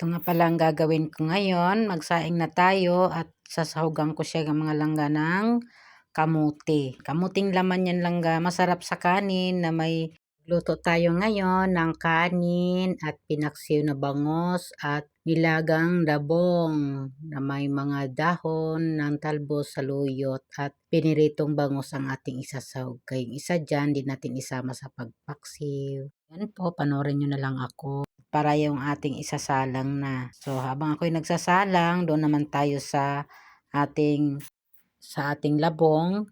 Ito nga pala ang gagawin ko ngayon. Magsaing na tayo at sasahugan ko siya ng mga langga ng kamuti. Kamuting laman yan langga. Masarap sa kanin na may luto tayo ngayon ng kanin at pinaksiw na bangos at nilagang dabong na may mga dahon ng talbos, saluyot at piniritong bangos ang ating isasahog. Kayong isa dyan, di natin isama sa pagpaksiw. Yan po, panoorin nyo na lang ako para yung ating isasalang na. So, habang ako'y nagsasalang, doon naman tayo sa ating labong.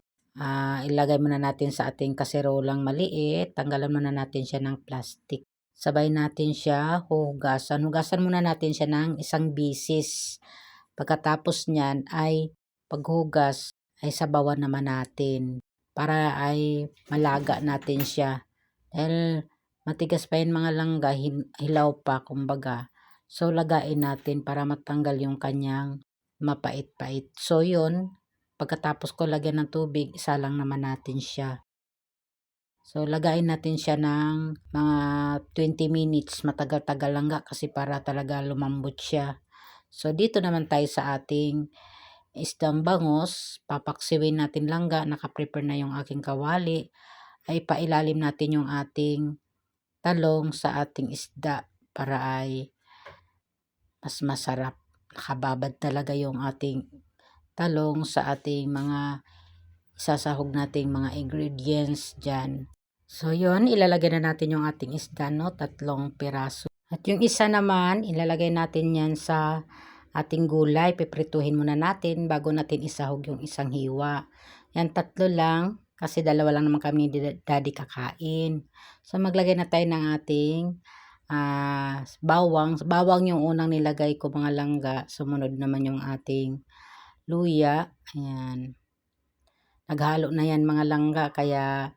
Ilagay muna natin sa ating kaserolang maliit. Tanggalan muna natin siya ng plastic. Sabay natin siya hugasan. Hugasan muna natin siya ng isang bisis. Pagkatapos niyan ay paghugas ay sabawan naman natin para ay malaga natin siya. Dahil matigas pa yung mga langga, hilaw pa kumbaga. So, lagain natin para matanggal yung kanyang mapait-pait. So, yun. Pagkatapos ko lagyan ng tubig, isa lang naman natin siya. So, lagain natin siya ng mga 20 minutes. Matagal-tagal lang nga kasi para talaga lumambot siya. So, dito naman tayo sa ating isdang bangos. Papaksiwin natin langga. Nakaprepare na yung aking kawali. Ay pailalim natin yung ating talong sa ating isda para ay mas masarap. Nakababad talaga yung ating talong sa ating mga sasahog nating mga ingredients dyan. So, yun, ilalagay na natin yung ating isda, no? 3 piraso. At yung isa naman, ilalagay natin yan sa ating gulay. Piprituhin muna natin bago natin isahog yung isang hiwa. Yan, 3 lang. Kasi 2 lang naman kami ni Daddy kakain. So, maglagay na tayo ng ating bawang. Bawang yung unang nilagay ko mga langga. Sumunod naman yung ating luya. Ayan. Naghalo na yan mga langga. Kaya,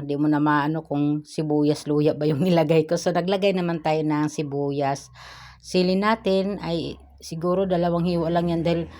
di mo na maano kung sibuyas, luya ba yung nilagay ko. So, naglagay naman tayo ng sibuyas. Sili natin ay siguro 2 hiwa lang yan dahil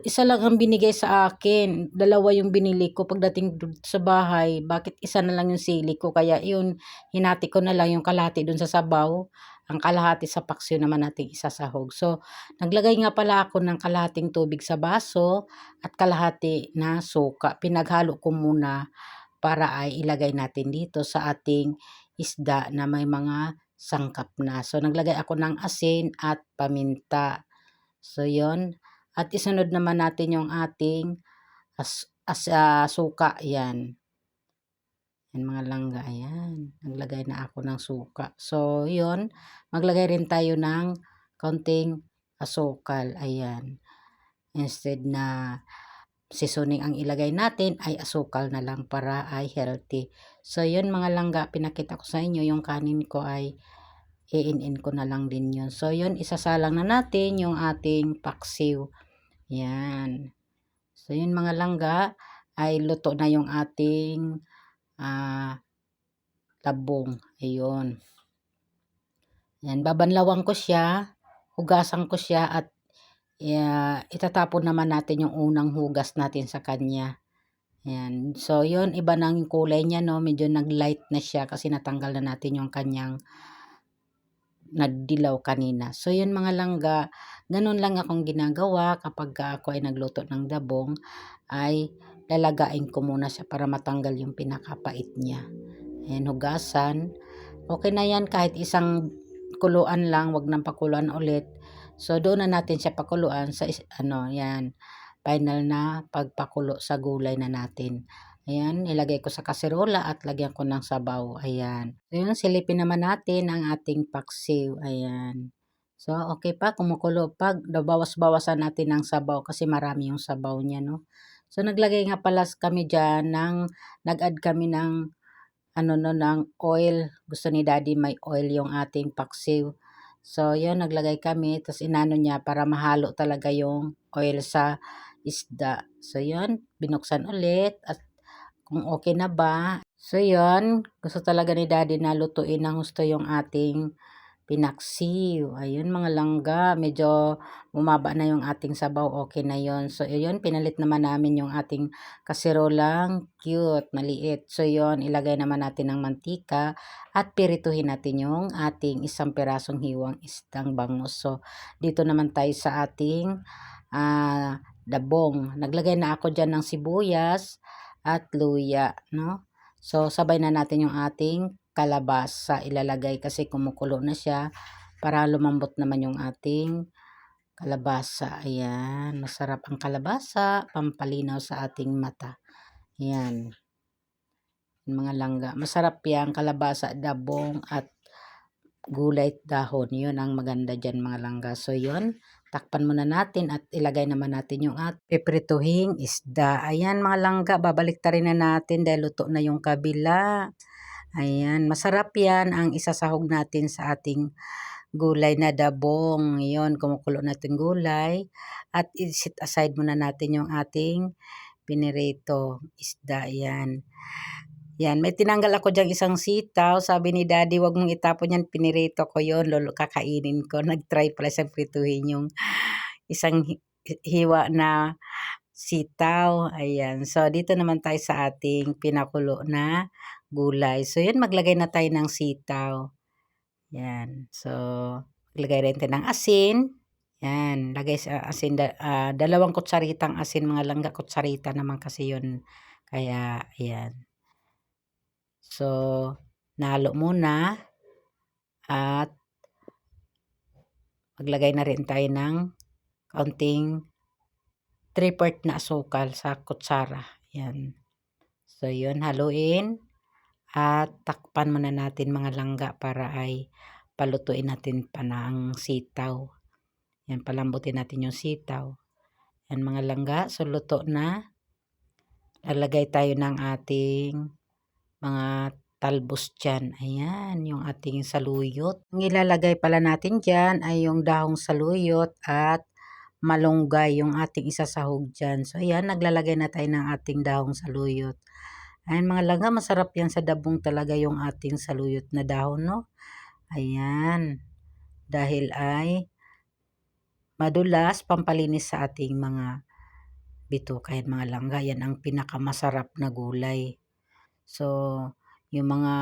isa lang ang binigay sa akin. 2 yung binili ko pagdating sa bahay. Bakit isa na lang yung sili ko? Kaya yun, hinati ko na lang yung kalahati dun sa sabaw. Ang kalahati sa paksiw naman nating isasahog. So, naglagay nga pala ako ng kalahating tubig sa baso at kalahati na suka. Pinaghalo ko muna para ay ilagay natin dito sa ating isda na may mga sangkap na. So, naglagay ako ng asin at paminta. So, yun. At isunod naman natin yung ating suka. Yan. Yan mga langga. Ayan. Naglagay na ako ng suka. So, yun. Maglagay rin tayo ng kaunting asukal. Ayan. Instead na seasoning ang ilagay natin, ay asukal na lang para ay healthy. So, yun mga langga. Pinakita ko sa inyo yung kanin ko ay i-in ko na lang din yun. So, yun, isasalang na natin yung ating paksiw. Yan. So, yun mga langga, ay luto na yung ating labong. Ayun. Yan, babanlawan ko siya, hugasan ko siya at itatapon naman natin yung unang hugas natin sa kanya. Yan. So, yun, iba nang yung kulay niya, no? Medyo nag-light na siya kasi natanggal na natin yung kanyang nagdilaw kanina. So, yun mga langga, ganun lang akong ginagawa kapag ako ay nagluto ng dabong, ay lalagain ko muna siya para matanggal yung pinakapait niya. Ayan, hugasan. Okay na yan kahit isang kuluan lang, wag nang pakuluan ulit. So, doon na natin siya pakuluan sa, yan, final na pagpakulo sa gulay na natin. Ayan, ilagay ko sa kaserola at lagyan ko ng sabaw. Ayan. So, yun, silipin naman natin ang ating paksiw. Ayan. So, okay pa, kumukulo pa. Bawas-bawasan natin ng sabaw kasi marami yung sabaw niya, no? So, naglagay nga pala kami dyan nag-add kami ng, ng oil. Gusto ni Daddy may oil yung ating paksiw. So, yun, naglagay kami. Tapos, inano niya para mahalo talaga yung oil sa isda. So, yun, binuksan ulit at kung okay na ba. So, yun. Gusto talaga ni Daddy na lutuin ng gusto yung ating pinaksiw. Ayun mga langga, medyo bumaba na yung ating sabaw, okay na yon. So ayun, pinalit naman namin yung ating kasirolang cute, maliit. So yon, ilagay naman natin ng mantika at pirituhin natin yung ating isang pirasong hiwang isdang bangus. So dito naman tayo sa ating dabong. Naglagay na ako dyan ng sibuyas at luya, no? So sabay na natin yung ating kalabasa ilalagay kasi kumukulo na siya para lumambot naman yung ating kalabasa. Ayan, masarap ang kalabasa, pampalinaw sa ating mata. Ayan, mga langga. Masarap yan, kalabasa, dabong at gulay at dahon. Yun ang maganda dyan mga langga. So yun, takpan muna natin at ilagay naman natin yung piprituhing isda. Ayan mga langga, babalik rin na natin dahil luto na yung kabila. Ayan, masarap yan ang isasahog natin sa ating gulay na dabong. Yun, kumukulo natin gulay. At i-set aside muna natin yung ating pinirito isda. Yan. Yan, may tinanggal ako dyang isang sitaw. Sabi ni Daddy, wag mong itapon yan. Pinirito ko yun. Lolo, kakainin ko. Nag-try pala siyang prituhin yung isang hiwa na sitaw. Ayan. So, dito naman tayo sa ating pinakulo na gulay. So, yun, maglagay na tayo ng sitaw. Yan. So, maglagay rin tayo ng asin. Yan. Lagay sa asin, 2 kutsaritang asin, mga langga. Kutsarita naman kasi yun. Kaya, ayan. So, nalo muna. At, maglagay na rin tayo ng kaunting 3/4 na asukal sa kutsara. Yan. So, yun, haluin. At takpan muna natin mga langga para ay palutuin natin pa ng sitaw. Yan, palambutin natin yung sitaw. Yan mga langga, so luto na. Lalagay tayo ng ating mga talbos dyan. Ayan, yung ating saluyot. Ang ilalagay pala natin dyan ay yung dahong saluyot at malunggay, yung ating isasahog dyan. So, ayan, naglalagay na tayo ng ating dahong saluyot. Ayan mga langga, masarap yan sa dabong talaga yung ating saluyot na dahon, no? Ayan, dahil ay madulas, pampalinis sa ating mga bituka. Yan mga langga, yan ang pinakamasarap na gulay. So, yung mga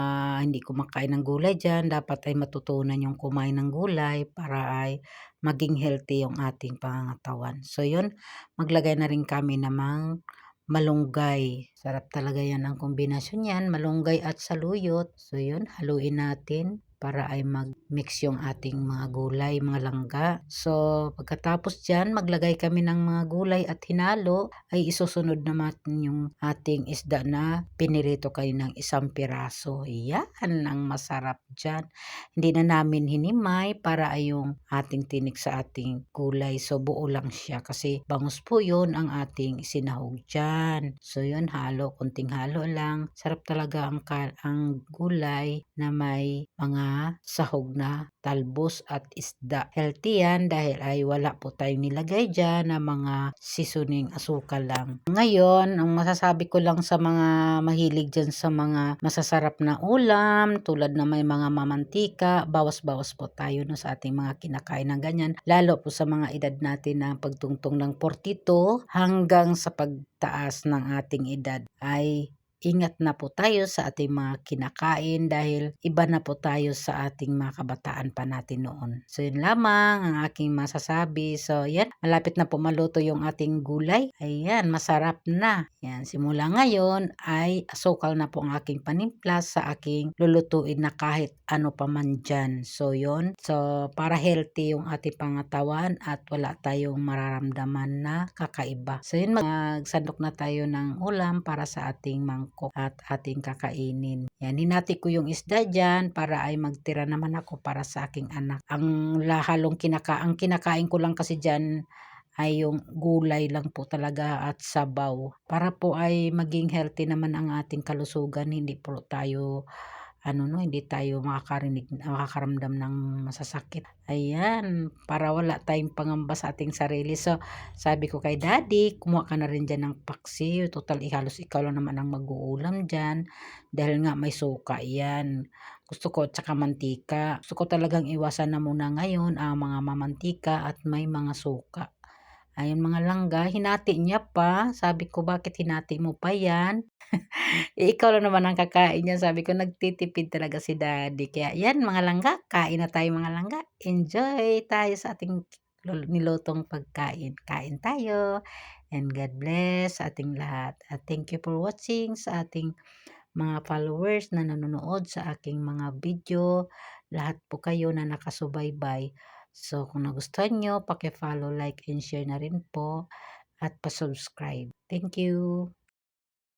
hindi kumakain ng gulay dyan, dapat ay matutunan yung kumain ng gulay para ay maging healthy yung ating pangangatawan. So, yun, maglagay na rin kami namang malunggay. Sarap talaga yan ang kombinasyon yan, malunggay at saluyot. So, yun, haluin natin para ay mag-mix yung ating mga gulay, mga langga. So, pagkatapos dyan, maglagay kami ng mga gulay at hinalo, ay isusunod naman yung ating isda na pinirito kayo ng isang piraso. Yan ang masarap dyan. Hindi na namin hinimay para ay yung ating tinik sa ating gulay. So, buo lang siya kasi bangus po yun ang ating sinahog dyan. So, yun, halo, kunting halo lang. Sarap talaga ang gulay na may mga sahog na talbos at isda. Healthy yan dahil ay wala po tayong nilagay dyan na mga seasoning, asukal lang. Ngayon, ang masasabi ko lang sa mga mahilig dyan sa mga masasarap na ulam, tulad na may mga mamantika, bawas-bawas po tayo no, sa ating mga kinakain ng ganyan. Lalo po sa mga edad natin na pagtungtong ng 42 hanggang sa pagtaas ng ating edad ay ingat na po tayo sa ating mga kinakain dahil iba na po tayo sa ating mga kabataan pa natin noon. So, yun lamang ang aking masasabi. So, yan. Malapit na po maluto yung ating gulay. Ayan, masarap na. Yan, simula ngayon ay asukal na po ang aking panimpla sa aking lulutuin na kahit ano pa man dyan. So, yun. So, para healthy yung ating pangatawan at wala tayong mararamdaman na kakaiba. So, yun, magsandok na tayo ng ulam para sa ating mangkok at ating kakainin. Yan, hinati ko yung isda dyan para ay magtira naman ako para sa aking anak. Ang kinakain ko lang kasi dyan ay yung gulay lang po talaga at sabaw. Para po ay maging healthy naman ang ating kalusugan, hindi po tayo hindi tayo makakaramdam ng masasakit. Ayan, para wala tayong pangamba sa ating sarili. So, sabi ko kay Daddy, kumuha ka na rin dyan ng paksiw. Total, halos ikaw lang naman ang mag-uulam dyan. Dahil nga may suka yan. gusto ko, tsaka mantika. Gusto ko talagang iwasan na muna ngayon ang mga mamantika at may mga suka. Ayun mga langga, hinati niya pa. Sabi ko, bakit hinati mo pa yan? Ikaw lang naman ang kakain niyan. Sabi ko, nagtitipid talaga si daddy. Kaya yan mga langga, kain na tayo mga langga. Enjoy tayo sa ating nilutong pagkain. Kain tayo. And God bless sa ating lahat. At thank you for watching sa ating mga followers na nanonood sa aking mga video. Lahat po kayo na nakasubaybay. So, kung nagustuhan nyo, paki-follow, like, and share na rin po. At pa-subscribe. Thank you.